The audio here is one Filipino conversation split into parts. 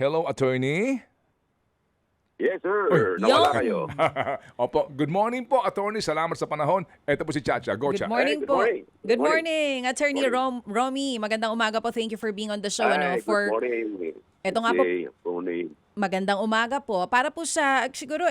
Hello, attorney. Yes, Uy. sir. Nawala Yon. kayo. Opo, good morning po, attorney. Salamat sa panahon. Ito po si Chacha. Go, Good Cha. Ay, morning good po. morning. Good Good morning. morning, Attorney Morning. Romy. Magandang umaga po. Thank you for being on the show. Ay, good For morning. Ito nga po, Good morning. magandang umaga po. Para po sa, siguro,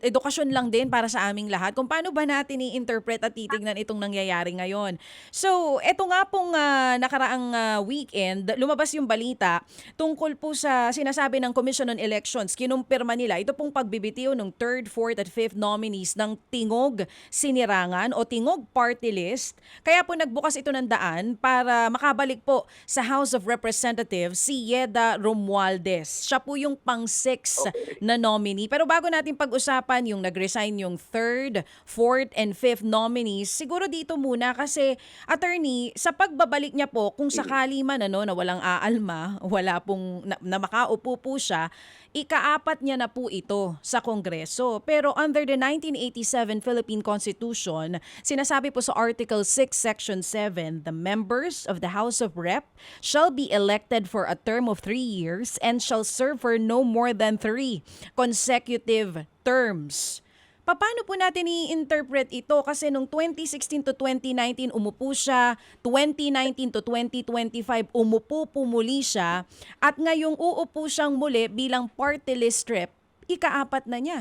edukasyon lang din para sa aming lahat kung paano ba natin i-interpret at titignan itong nangyayari ngayon. So, eto nga pong nakaraang weekend, lumabas yung balita tungkol po sa sinasabi ng Commission on Elections. Kinumpirma nila, ito pong pagbibitiw ng 3rd, 4th at 5th nominees ng Tingog Sinirangan o Tingog Party List. Kaya po nagbukas ito ng daan para makabalik po sa House of Representatives si Yeda Romualdez. Siya po yung pang-6 na nominee. Pero bago natin pag-usapan yung nag-resign yung 3rd, 4th, and 5th nominees, siguro dito muna kasi, attorney, sa pagbabalik niya po, kung sakali man na walang aalma, wala pong, na makaupo po siya, ika-4 niya na po ito sa Kongreso. Pero under the 1987 Philippine Constitution, sinasabi po sa Article 6, Section 7, the members of the House of Rep shall be elected for a term of 3 years and shall serve for no more than 3 consecutive terms. Paano po natin i-interpret ito? Kasi nung 2016 to 2019 umupo siya, 2019 to 2025 umupo muli siya, at ngayong uupo siyang muli bilang party list rep, ika-4 na niya.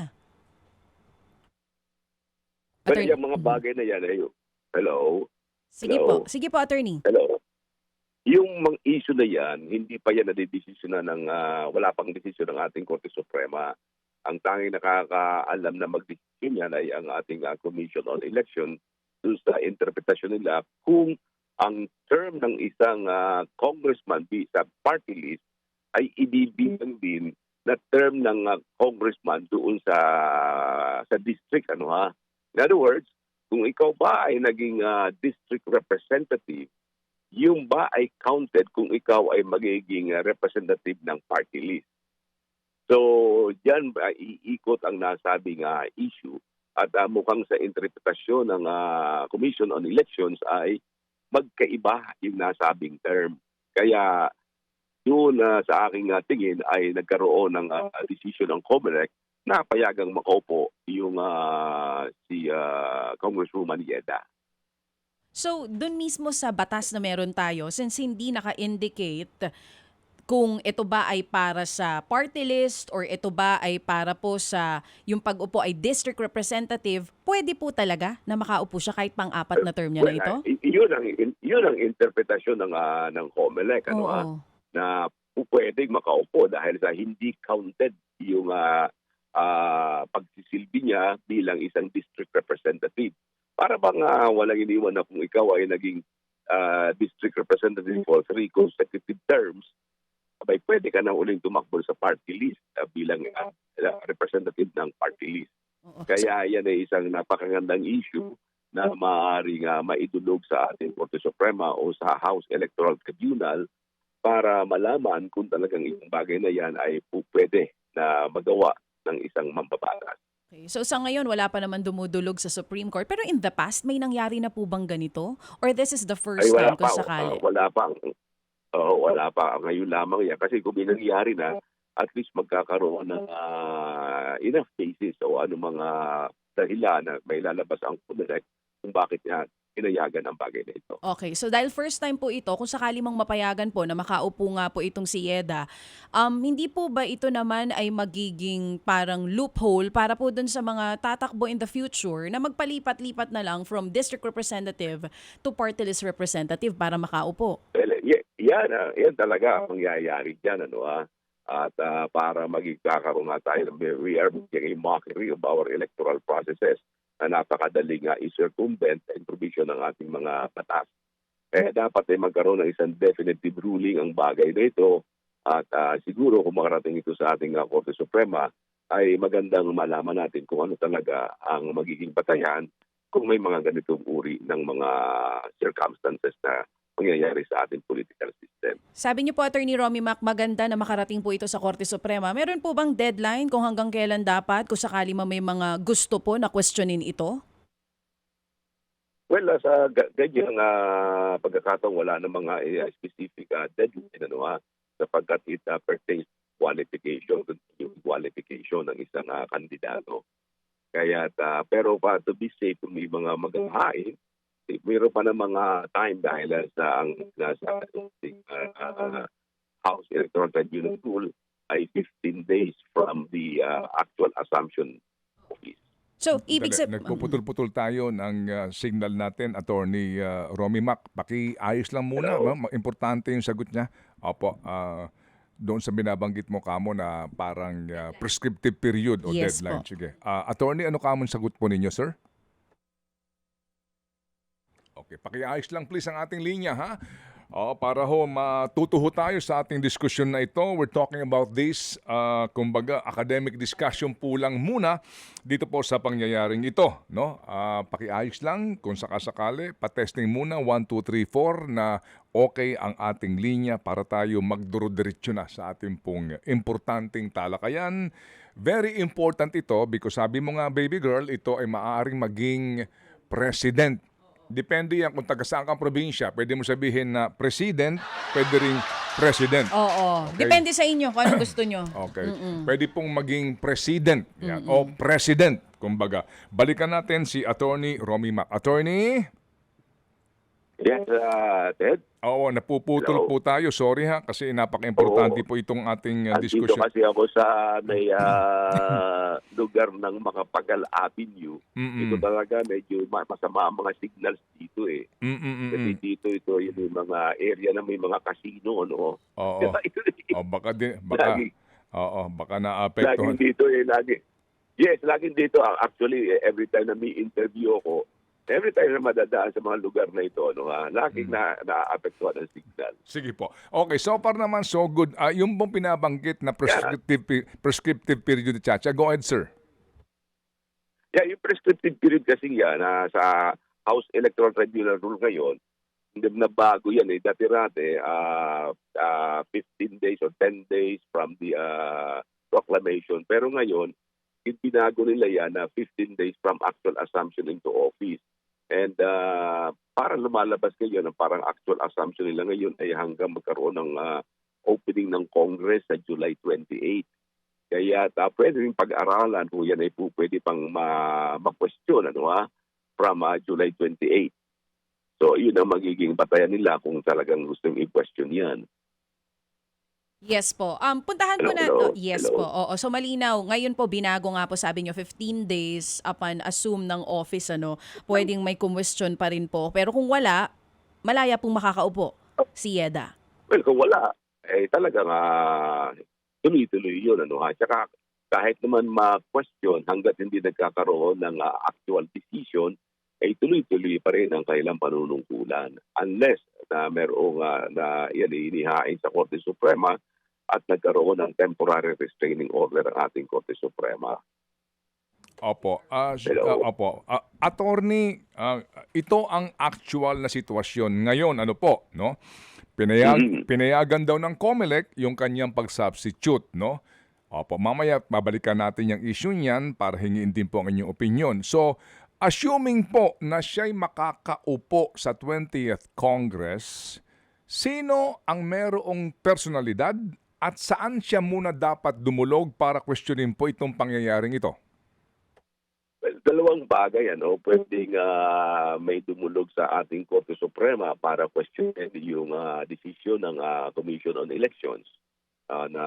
Pero yung mga bagay na yan, hello? Sige Hello? po. Sige po, attorney. Hello? Yung mga issue na yan, hindi pa yan nadidesisyonan ng, wala pang desisyon ng ating Korte Suprema. Ang tanging nakakaalam na mag-desisyon yan ay ang ating Commission on Election doon sa interpretasyon nila kung ang term ng isang congressman sa party list ay ibibilang din na term ng congressman doon sa district. In other words, kung ikaw ba ay naging district representative, yung ba ay counted kung ikaw ay magiging representative ng party list. So, diyan iikot ang nasabing issue at mukhang sa interpretasyon ng Commission on Elections ay magkaiba yung nasabing term. Kaya doon sa aking tingin ay nagkaroon ng decision ng COMELEC na payagang makaupo yung si Congresswoman Yeda. So, dun mismo sa batas na meron tayo, since hindi naka-indicate kung ito ba ay para sa party list or ito ba ay para po sa yung pag-upo ay district representative, pwede po talaga na makaupo siya kahit pang-4 na term niya na ito? Yun ang interpretasyon ng COMELEC Oo. na pwedeng makaupo dahil sa hindi counted yung pagsisilbi niya bilang isang district representative. Para bang walang iniwan na kung ikaw ay naging district representative for 3 consecutive terms, abay pwede ka na uling tumakbo sa party list bilang representative ng party list. Oo. Kaya yan ay isang napakagandang issue na maaaring maidulog sa ating Korte Suprema o sa House Electoral Tribunal para malaman kung talagang isang bagay na yan ay pwede na magawa ng isang mambabatas. Okay. So sa ngayon, wala pa naman dumudulog sa Supreme Court. Pero in the past, may nangyari na po bang ganito? Or this is the first Wala time kung pa. sakali? Wala pa. Ngayon lamang yan. Kasi kung may nangyari na, at least magkakaroon ng enough cases o anong mga dahilan na may lalabas ang COMELEC kung bakit niya pinayagan ang bagay na ito. Okay, so dahil first time po ito, kung sakali mang mapayagan po na makaupo nga po itong si Yeda, hindi po ba ito naman ay magiging parang loophole para po dun sa mga tatakbo in the future na magpalipat-lipat na lang from district representative to party list representative para makaupo? Well, yan talaga ang mangyayari dyan. At para magkakaroon nga tayo, we are making a mockery of our electoral processes na napakadaling i-circumvent ang provision ng ating mga batas. Kaya dapat ay magkaroon ng isang definitive ruling ang bagay na ito at siguro kung makarating ito sa ating Korte Suprema ay magandang malaman natin kung ano talaga ang magiging batayan kung may mga ganitong uri ng mga circumstances na mangyayari sa ating political system. Sabi niyo po, Attorney Romy Mac, maganda na makarating po ito sa Korte Suprema. Meron po bang deadline kung hanggang kailan dapat kung sakali may mga gusto po na questionin ito? Well, sa ganyang pagkakataon, wala na mga specific deadline sapagkat it pertains qualification ng isang kandidato. Kaya pero to be safe kung may mga maghahain, mayroon pa ng mga time dahil sa ang nasa House Electoral Tribunal rule ay 15 days from the actual assumption office. So, ibig sabihin... Nagpuputol-putol tayo ng signal natin, Attorney Romy Mac. Pakiayos lang muna. Hello? Importante yung sagot niya. Opo, doon sa binabanggit mo kamo na parang prescriptive period o Yes deadline. po. Sige. Attorney, ano kamon sagot po ninyo, sir? Okay, pakiayos lang please ang ating linya, ha? Para ho matutuho tayo sa ating diskusyon na ito. We're talking about this, kumbaga, academic discussion po lang muna dito po sa pangyayaring ito. No? Pakiayos lang kung sakasakali, patesting muna 1, 2, 3, 4 na okay ang ating linya para tayo magduro-diretso na sa ating pong importanteng talakayan. Very important ito because sabi mo nga, baby girl, ito ay maaaring maging president. Depende yan kung taga saan kang probinsya. Pwede mo sabihin na president, pwede rin president. Oo. Okay. Depende sa inyo kung ano gusto nyo. Okay. Pwede pong maging president yan, o president, kumbaga. Balikan natin si Attorney Romy Mac. Attorney? Yes, Ted. Oo, napuputol Hello. po tayo. Sorry ha, kasi napaka-importante po itong ating Andito diskusyon. kasi ako sa may lugar ng Makapagal Avenue. Ito talaga medyo masama ang mga signals dito eh. Kasi dito ito yung mga area na may mga casino, no? Oo. Lagi. Baka naapektuhan. Laging dito eh, lagi. Yes, laging dito. Actually, every time na may interview ako, every time na madadaan sa mga lugar na ito, no, laging naaapektuhan ang signal. Sige po. Okay, so far naman so good. Yung pong pinabanggit na prescriptive period, Chacha, go ahead, sir. Yeah, yung prescriptive period kasi yan, sa House Electoral Tribunal rule ngayon, hindi na bago yan eh. Dati-rate, 15 days or 10 days from the proclamation. Pero ngayon, binago nila yan na 15 days from actual assumption into office. And parang lumalabas ngayon, parang actual assumption nila ngayon ay hanggang magkaroon ng opening ng Congress sa July 28. Kaya pwede rin pag-aralan kung yan ay pwede pang ma-question from July 28. So yun ang magiging batayan nila kung talagang gustong i-question yan. Yes po. Puntahan po na... Hello. Yes Hello. po. Oo. So malinaw, ngayon po binago nga po sabi nyo 15 days upon assume ng office, pwedeng may question pa rin po. Pero kung wala, malaya pong makakaupo si Yeda. Well, kung wala, talagang tuloy-tuloy yun. Tsaka kahit naman ma-question hanggat hindi nagkakaroon ng actual decision, ay tuloy-tuloy pa rin ang kailang panunungkulan. Unless na merong inihain sa Korte Suprema at nagkaroon ng temporary restraining order ang ating Korte Suprema. Opo. Hello. Opo. Attorney, ito ang actual na sitwasyon ngayon. Ano po, no? Pinayagan daw ng COMELEC yung kanyang pag-substitute, no? Opo, mamaya babalikan natin yung issue niyan para hingiin din po ang inyong opinion. So, assuming po na siya'y makakaupo sa 20th Congress, sino ang merong personalidad at saan siya muna dapat dumulog para questionin po itong pangyayaring ito? Well, dalawang bagay, pwedeng may dumulog sa ating Korte Suprema para questionin yung decision ng Commission on Elections na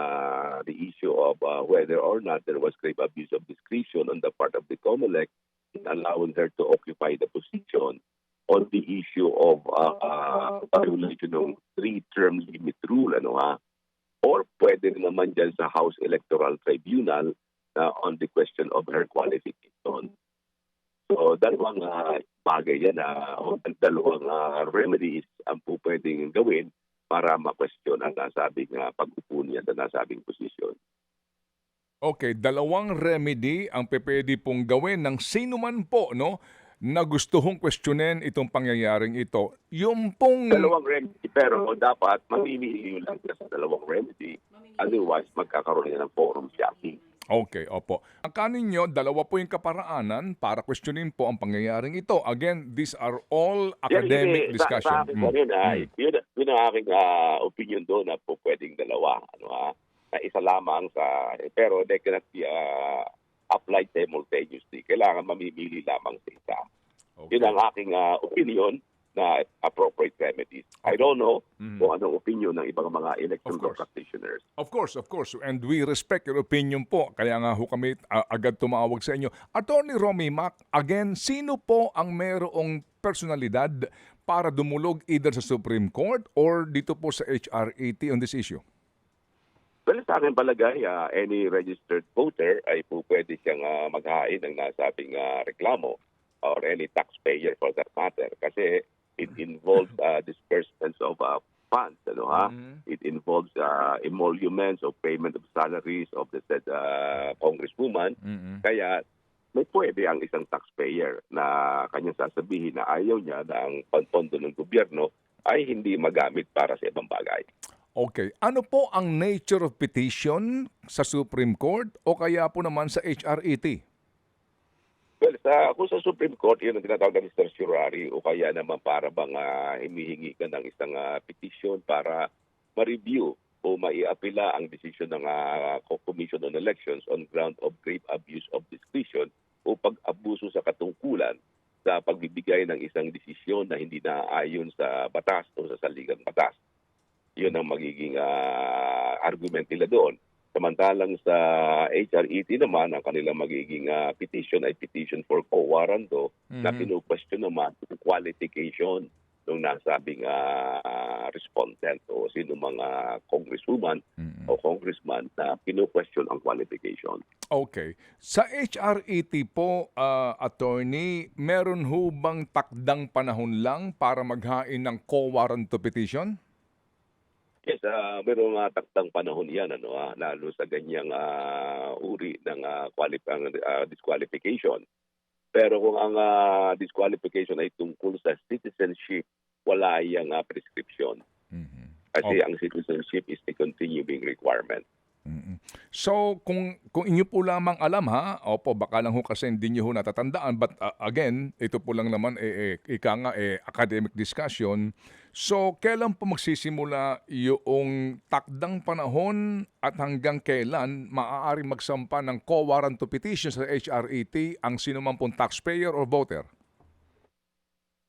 the issue of whether or not there was grave abuse of discretion on the part of the COMELEC in allowing her to occupy the position on the issue of violation ng 3-term limit rule, or pwede rin naman dyan sa House Electoral Tribunal on the question of her qualification. So, dalawang bagay yan, dalawang remedies ang po pwedeng gawin para ma-question ang nasabing pag-upo niya sa nasabing posisyon. Okay, dalawang remedy ang pwede pong gawin ng sino man po, no, na gusto hong questionin itong pangyayaring ito. Yung pong... Dalawang remedy, pero dapat mamimili lang sa dalawang remedy. Otherwise, magkakaroon na ng forum shopping. Okay, opo. Ang kanin nyo, dalawa po yung kaparaanan para questionin po ang pangyayaring ito. Again, these are all academic discussion. Sa akin pa rin, yun ang aking opinion doon na po pwedeng dalawa. na isa lamang pero they cannot be applied simultaneously. Kailangan mamimili lamang sa isa. Okay. Yun ang aking opinion na appropriate remedies. I don't know kung anong opinion ng ibang mga election law practitioners. Of course. And we respect your opinion po. Kaya nga ho kami agad tumawag sa inyo. Attorney Romy Mac, again, sino po ang merong personalidad para dumulog either sa Supreme Court or dito po sa HR80 on this issue? Well, sa akin palagay, any registered voter ay po pwede siyang maghain ng nasabing reklamo or any taxpayer for that matter. Kasi it involves disbursements of funds. It involves emoluments of payment of salaries of the said congresswoman. Kaya may pwede ang isang taxpayer na kanyang sasabihin na ayaw niya na ang pondo ng gobyerno ay hindi magamit para sa ibang bagay. Okay. Ano po ang nature of petition sa Supreme Court o kaya po naman sa HR80? Well, kung sa Supreme Court, yun ang tinatawag na certiorari o kaya naman para bang himihingi ka ng isang petition para ma-review o maiapila ang desisyon ng Commission on Elections on ground of grave abuse of discretion o pag-abuso sa katungkulan sa pagbibigay ng isang desisyon na hindi naaayon sa batas o sa saligang batas. Yun ang magiging argument nila doon. Samantalang sa HR80 naman, ang kanilang magiging petition ay petition for quo warranto na pinu-question naman yung qualification ng nasabing respondent o sino mga congresswoman o congressman na pinu-question ang qualification. Okay. Sa HR80 po, attorney, meron ho bang takdang panahon lang para maghain ng quo warranto petition? Yes, mayroong taktang panahon yan, lalo sa ganyang uri ng disqualification. Pero kung ang disqualification ay tungkol sa citizenship, wala yung prescription. Kasi ang citizenship is a continuing requirement. So, kung inyo po lamang alam opo, baka lang ho kasi hindi nyo ho natatandaan, but again, ito po lang naman, academic discussion. So, kailan po magsisimula yung takdang panahon at hanggang kailan maaari magsampa ng quo warranto petition sa HR80 ang sinuman pong taxpayer or voter?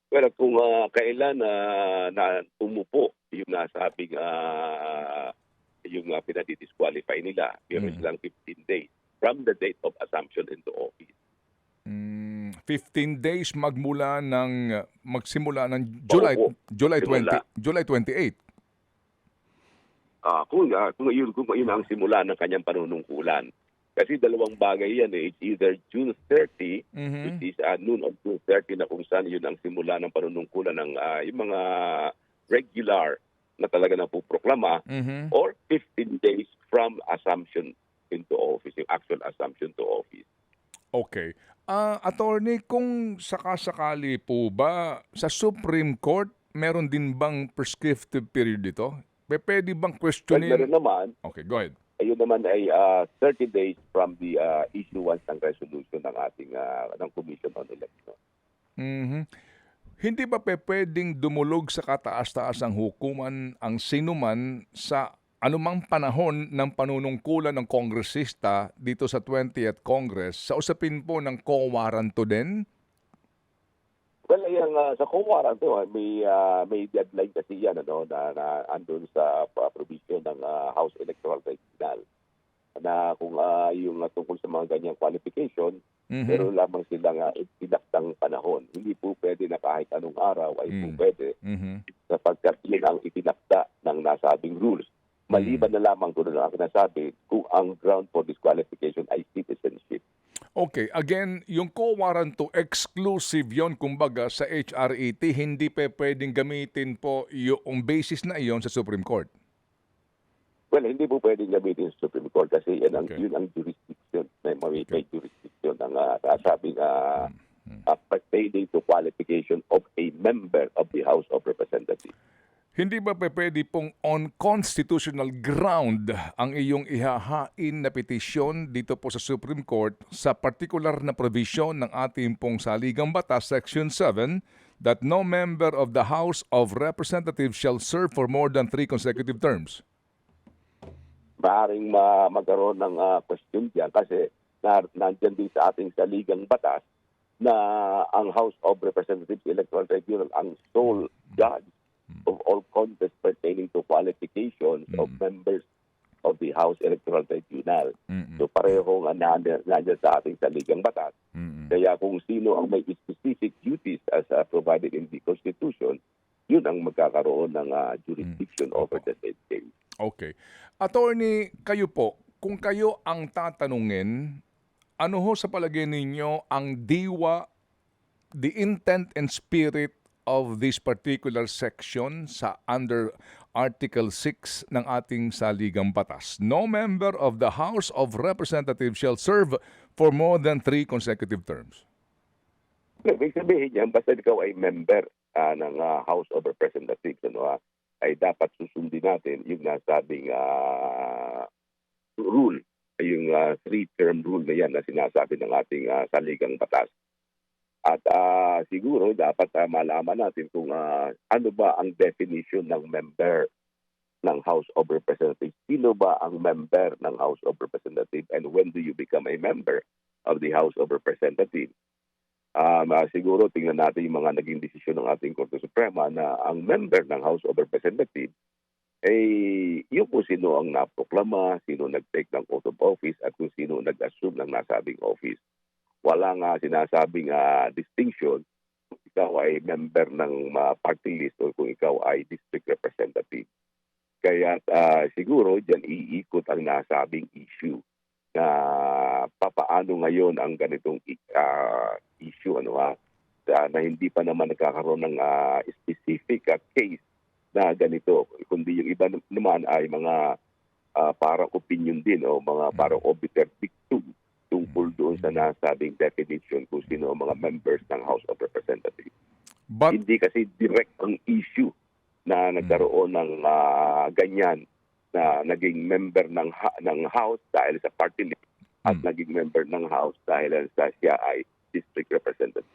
Well, kung kailan na umupo yung nasabing yung pinadi-disqualify nila, meron silang 15 days from the date of assumption into office. 15 days magsimula ng July 28. Kung yun ang simula ng kanyang panunungkulan. Kasi dalawang bagay yan. It's either June 30, which is noon of June 30 na kung saan yun ang simula ng panunungkulan ng yung mga regular na talaga napuproklama, or 15 days from assumption into office, yung actual assumption to office. Okay. Attorney, kung sakasakali po ba sa Supreme Court, meron din bang prescriptive period dito? Pwede bang questionin? Well, meron naman. Okay, go ahead. Ayun naman ay 30 days from the issuance ng resolution ng ating ng Commission on Elections. Hindi ba pwedeng dumulog sa kataas-taasang hukuman ang sinuman sa anumang panahon ng panunungkulan ng kongresista dito sa 20th Congress sa usapin po ng quo warranto din? Well, sa quo warranto, may deadline kasi yan na andun sa provision ng House Electoral Tribunal na kung yung tungkol sa mga ganyang qualification, pero lamang silang itinaktang panahon. Hindi po pwede na kahit anong araw ay po pwede sapagkat yun ang itinakda ng nasabing rules. Maliban na lamang doon ang sinasabi kung ang ground for disqualification ay citizenship. Okay, again, yung quo warranto exclusive yon kumbaga sa HR80, hindi pwedeng gamitin po yung basis na iyon sa Supreme Court. Well, hindi po pwedeng gamitin sa Supreme Court kasi yun ang jurisdiction, may jurisdiction ng sabing pertaining to qualification of a member of the House of Representatives. Hindi ba pwede pong on constitutional ground ang iyong ihahain na petisyon dito po sa Supreme Court sa particular na provision ng ating pong saligang batas, Section 7, that no member of the House of Representatives shall serve for more than 3 consecutive terms? maaaring magkaroon ng question diyan kasi nandiyan din sa ating saligang batas na ang House of Representatives Electoral Tribunal ang sole judge of all contests pertaining to qualifications of members of the House Electoral Tribunal. So pareho nga nandiyan sa ating saligang batas. Kaya kung sino ang may specific duties as provided in the Constitution, yun ang magkakaroon ng jurisdiction over the said case. Okay. Attorney, kayo po, kung kayo ang tatanungin, ano ho sa palagay ninyo ang diwa, the intent and spirit of this particular section sa under Article 6 ng ating saligang batas? No member of the House of Representatives shall serve for more than 3 consecutive terms. Ibig sabihin niyan, basta ikaw ay member ng House of Representatives, ay dapat susundin natin yung nasabing rule, yung 3-term rule na yan na sinasabi ng ating saligang batas. At siguro dapat malaman natin kung ano ba ang definition ng member ng House of Representatives. Sino ba ang member ng House of Representatives and when do you become a member of the House of Representatives? Siguro tingnan natin yung mga naging desisyon ng ating Korte Suprema na ang member ng House of Representatives yung kung sino ang naproklama, sino nag-take ng oath of office at kung sino nag-assume ng nasabing office. Wala nga sinasabing distinction kung ikaw ay member ng party list o kung ikaw ay district representative. Kaya siguro dyan iikot ang nasabing issue na papaano ngayon ang ganitong issue na hindi pa naman nagkakaroon ng specific case na ganito, kundi yung iba naman ay mga parang opinion din o mga parang obiter dictum tungkol doon sa nasabing definition kung sino ang mga members ng House of Representatives. But Hindi kasi direct ang issue na nagkaroon ng ganyan na naging member ng House dahil sa party list at naging member ng House dahil sa siya ay district representative.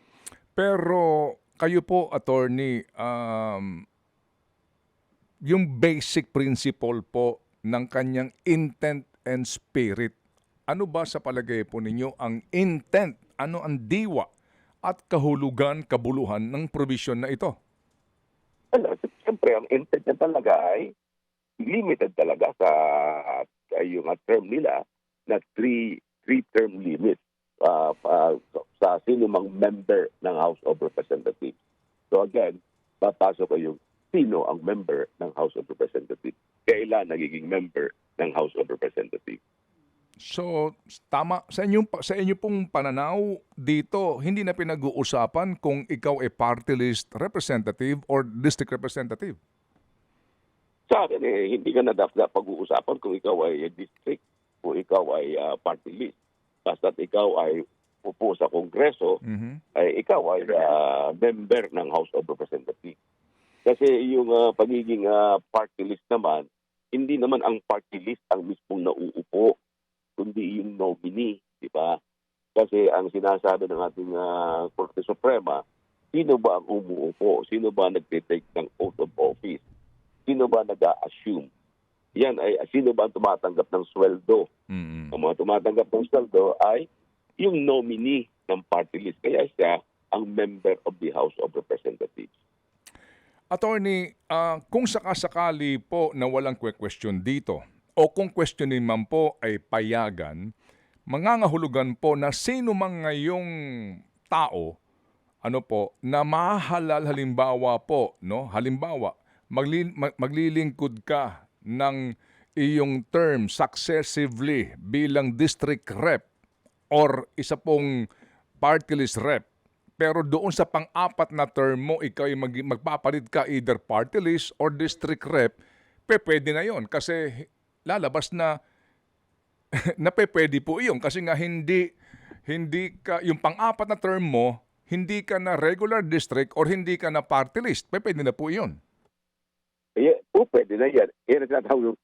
pero kayo po, attorney, yung basic principle po ng kanyang intent and spirit, ano ba sa palagay po ninyo ang intent, ano ang diwa at kahulugan, kabuluhan ng provision na ito? Siyempre, ang intent niya talaga ay limited talaga sa yung term nila na three-term limit sa sino mang member ng House of Representatives. So again, papasok ko yung sino ang member ng House of Representatives. Kailan nagiging member ng House of Representatives. So, tama, sa inyo pong pananaw dito, hindi na pinag-uusapan kung ikaw ay party list representative or district representative. Sa akin, hindi ka na dapat pag-uusapan kung ikaw ay district o ikaw ay party list. Basta't ikaw ay upo sa Kongreso, ay ikaw ay member ng House of Representatives. Kasi yung pagiging party list naman, hindi naman ang party list ang mismong nauupo, kundi yung nominee, di ba? Kasi ang sinasabi ng ating Korte Suprema, sino ba ang umuupo? Sino ba nag-take ng oath of office? Sino ba nag-assume? Yan ay sino ba ang tumatanggap ng sweldo? Ang mga tumatanggap ng sweldo ay yung nominee ng party list. Kaya siya ang member of the House of Representatives. Attorney, kung sakasakali po na walang question dito, o kung questionin man po ay payagan, mangangahulugan po na sino man ngayong tao, na mahalal halimbawa po, halimbawa, maglilingkod ka ng iyong term successively bilang district rep or isa pong party list rep, pero doon sa pang-apat na term mo, ikaw ay magpapalit ka either party list or district rep, pwede na yon kasi lalabas na pwede po iyon kasi nga hindi ka, yung pang-apat na term mo, hindi ka na regular district or hindi ka na party list, pwede na po iyon. Pwede na yan. Yan ang tinatawag yung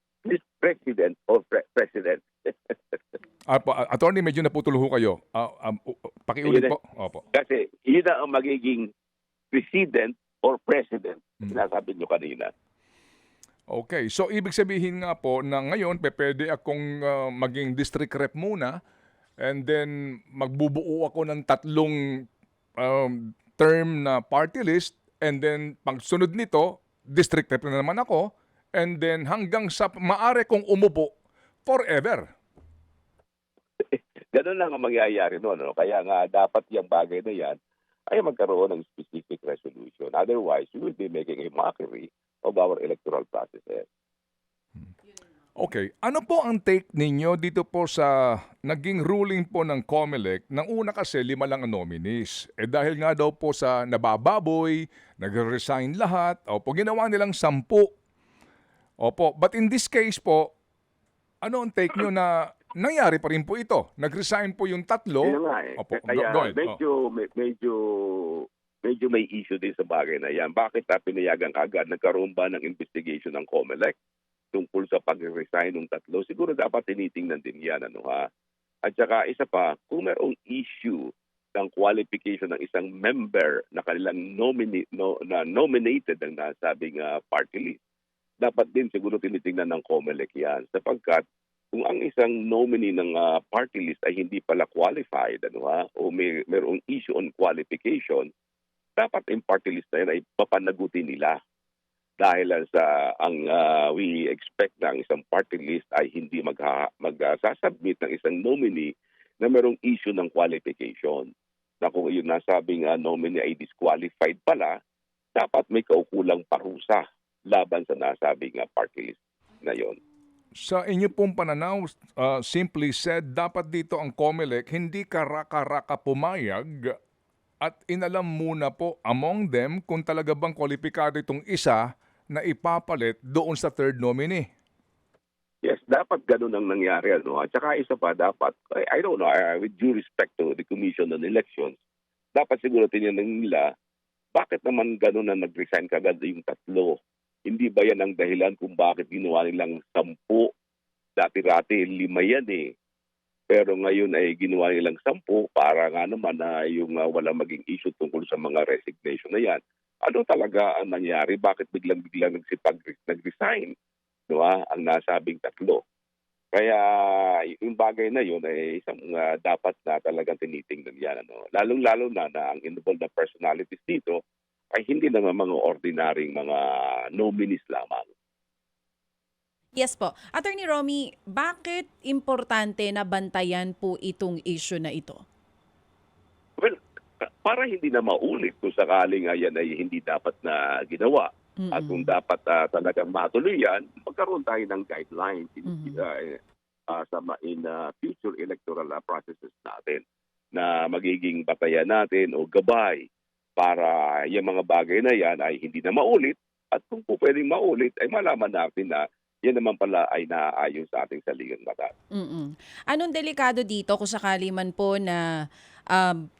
president or president. Attorney, medyo naputol ho kayo. Pakiulit po. Opo. Kasi yun ang magiging president or president. Sinasabi nyo kanina. Okay, so ibig sabihin nga po na ngayon pwede akong maging district rep muna and then magbubuo ako ng tatlong term na party list and then pagsunod nito, district rep na naman ako and then hanggang sa maaari kong umupo forever. Ganun lang ang mangyayari noon. No? Kaya nga dapat yung bagay na yan ay magkaroon ng specific resolution. Otherwise, we will be making a mockery of our electoral processes. Okay, ano po ang take ninyo dito po sa naging ruling po ng COMELEC? Nang una kasi 5 lang ang nominees. Dahil nga daw po sa nabababoy, nag-resign lahat, opo, ginawa nilang 10. Opo, but in this case po, ano ang take nyo na nangyari pa rin po ito? Nag-resign po yung 3. Kaya nga eh. Opo, Kaya go ahead. medyo may issue din sa bagay na yan. Bakit pinayagan kagad? Nagkaroon ba ng investigation ng COMELEC tungkol sa pag-resign ng 3? Siguro dapat tinitingnan din yan. At saka isa pa, kung mayroong issue ng qualification ng isang member na kanilang nominated ng nasabing party list, dapat din siguro tinitingnan ng COMELEC yan. Sapagkat kung ang isang nominee ng party list ay hindi pala qualified o mayroong issue on qualification, dapat yung party list na yan ay papanagutin nila. Dahil sa we expect na ang isang party list ay hindi magsasubmit ng isang nominee na mayroong issue ng qualification. Na kung yung nasabing nominee ay disqualified pala, dapat may kaukulang parusa laban sa nasabing party list na yon. Sa inyo pong pananaw, simply said, dapat dito ang COMELEC hindi karaka-raka pumayag at inalam muna po among them kung talaga bang kwalipikado itong isa na ipapalit doon sa third nominee. Yes, dapat ganun ang nangyari. At saka isa pa, dapat, I don't know, with due respect to the Commission on Elections, dapat siguro tinanong nila, bakit naman ganun na nag-resign kagad yung 3? Hindi ba yan ang dahilan kung bakit ginawa nilang 10? Dati-rati, 5 yan eh. Pero ngayon ay ginawa nilang 10 para nga naman na yung walang maging issue tungkol sa mga resignation na yan. Ano talaga ang nangyari? Bakit biglang-biglang nag-resign? Ang nasabing 3? Kaya yung bagay na yun ay isang dapat na talagang tinitingnan yan. Lalong-lalo na ang involved na personalities dito ay hindi naman mga ordinaryong mga nominees lamang. Yes po. Attorney Romy, bakit importante na bantayan po itong issue na ito? Well, para hindi na maulit kung sakaling yan ay hindi dapat na ginawa. At kung dapat talagang matuloy yan, magkaroon tayo ng guidelines in future electoral processes natin na magiging batayan natin o gabay para yung mga bagay na yan ay hindi na maulit at kung po pwedeng maulit ay malaman natin na yan naman pala ay naaayon sa ating saligang batas. Anong delikado dito kung sakali man po na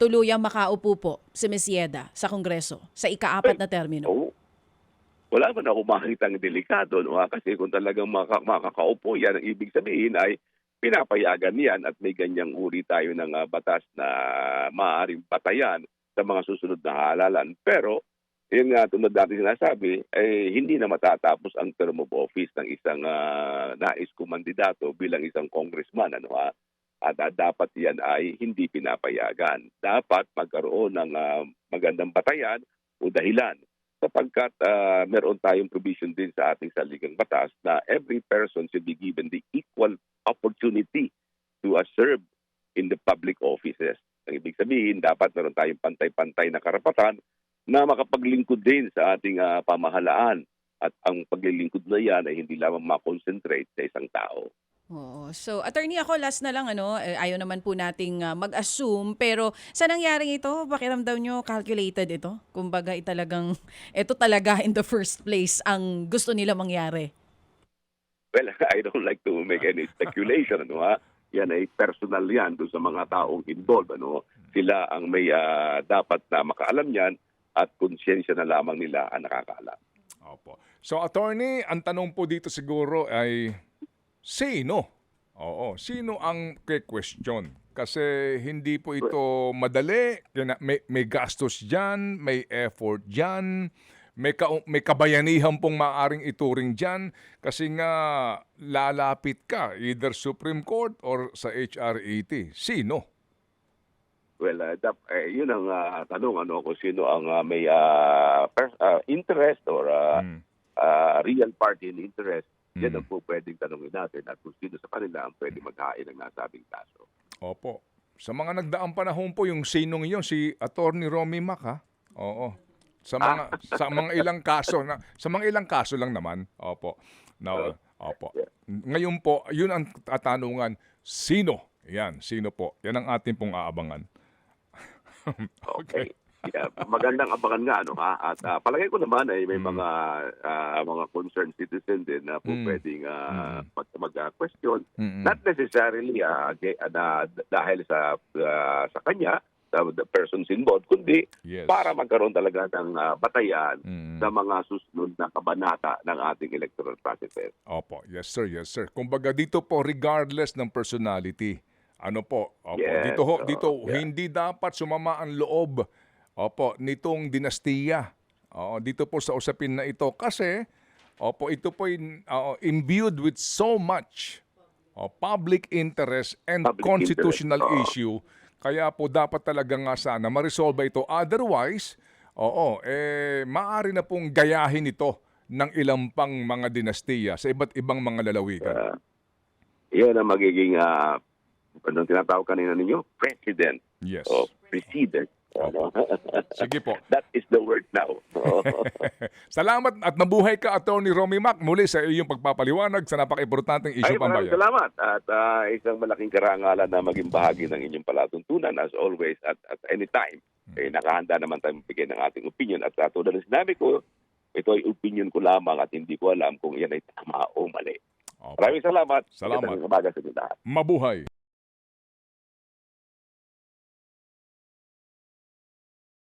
tuluyang makaupo po si Ms. Yeda sa Kongreso sa ika-4 na termino? Wala man ako makita ng delikado kasi kung talagang makakaupo yan, ang ibig sabihin ay pinapayagan yan at may ganyang uri tayo ng batas na maaaring batayan sa mga susunod na halalan. Pero, yun nga, tulad natin sinasabi, hindi na matatapos ang term of office ng isang nais kumandidato bilang isang congressman. At dapat yan ay hindi pinapayagan. Dapat magkaroon ng magandang batayan o dahilan. Sapagkat meron tayong provision din sa ating saligang batas na every person should be given the equal opportunity to serve in the public offices. Ang ibig sabihin, dapat meron tayong pantay-pantay na karapatan na makapaglingkod din sa ating pamahalaan. At ang paglilingkod na yan ay hindi lamang makonsentrate sa isang tao. Oo. So, attorney, ako last na lang, ayaw naman po nating mag-assume, pero sa nangyaring ito, pakiramdam nyo calculated ito? Kumbaga, ito talaga in the first place ang gusto nila mangyari. Well, I don't like to make any speculation. Yan ay personal yan doon sa mga taong involved. Sila ang may dapat na makaalam yan at konsyensya na lamang nila ang nakakaalam. Opo. So, attorney, ang tanong po dito siguro ay sino? Oo, sino ang question? Kasi hindi po ito madali. May gastos dyan, may effort dyan, may kabayanihan pong maaring ituring diyan kasi nga lalapit ka either Supreme Court or sa HR 80. Sino? Well, yun ang tanong kung sino ang may interest or real party in interest. Yan ang po pwedeng tanongin natin at kung sino sa kanila ang pwede maghain ng nasabing kaso. Opo. Sa mga nagdaang panahon po yung sinong iyon si Attorney Romy Mac, ha? Oo. Sa mga ilang kaso lang naman. Opo. Now, opo. Ngayon po, yun ang katanungan, sino? Yan, sino po? Yan ang ating pong aabangan. Okay. Yeah, magandang abangan nga at palagay ko naman ay may mga concerned citizen din na po pwedeng mag-question, not necessarily dahil sa kanya, the persons involved, kundi para magkaroon talaga ng batayan sa mga susunod na kabanata ng ating electoral processes. Opo, yes sir, yes sir. Kumbaga dito po regardless ng personality, opo, Yes, dito yeah. hindi dapat sumama ang loob nitong dinastiya. Dito po sa usapin na ito kasi ito po imbued with so much public interest and Public constitutional interest, issue. Kaya po dapat talaga nga sana ma-resolve ito. Otherwise, maaari na pong gayahin ito ng ilang pang mga dinastiya sa iba't ibang mga lalawigan. Yan ang magiging anong tinatawag kanina ninyo? President. Yes. O President. Sige po. That is the word now. Salamat at mabuhay ka, Attorney Romy Mac, muli sa iyong pagpapaliwanag sa napaka-importanteng Ay, issue maraming pambayan. salamat. At isang malaking karangalan na maging bahagi ng inyong palatuntunan as always at any time. Nakahanda naman tayong bigyan ng ating opinion. At tulad ng sinabi ko, ito ay opinion ko lamang at hindi ko alam kung yan ay tama o mali. Opo. Maraming salamat. Salamat. Magandang umaga sa inyo lahat. Mabuhay.